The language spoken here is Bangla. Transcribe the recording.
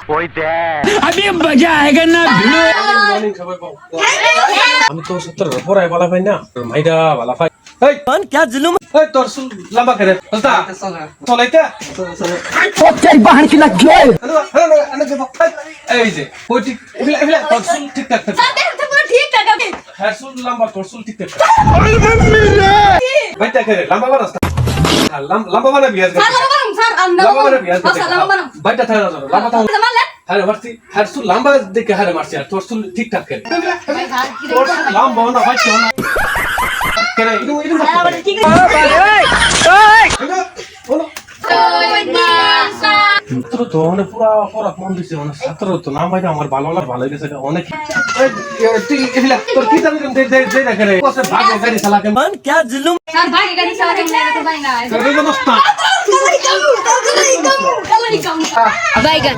ওই দেখ अभी मजा आएगा ना भिड़ो আমি তো সত্তর পড়াই বলা পাই না মাইরা বলা পাই এই क्या जुलूम এই তোর চুল লম্বা করে বলতা চলাইতে बाहर की लग गया এই যে কই ঠিক এগুলা এগুলা তোর চুল ঠিকঠাক থাকে হ্যাঁ চুল লম্বা তোর চুল ঠিকঠাক বাইটা করে লম্বা বানাস লম্বা বানা বিয়াজ লম্বা বানা বিয়াজ বাইটা থাকে না লম্বা থাকে আরে মারছি হ্যাঁ চুল লম্বা দেখে হারে মারছি আর তোর চুল ঠিকঠাক করে তোর চুল লম্বা না বাইটা না করে এটা বলো ছাত্র তো অনেক পুরা পড়াত মন দিছে অনেক ছাত্র তো নাম বাইরে আমার ভালো না ভালো গেছে অনেক তুই এগুলা তোর কি জানি দে না করে কসে ভাগ গাড়ি চালাকে क्या जुलूम তোর ব্যবস্থা Baigan.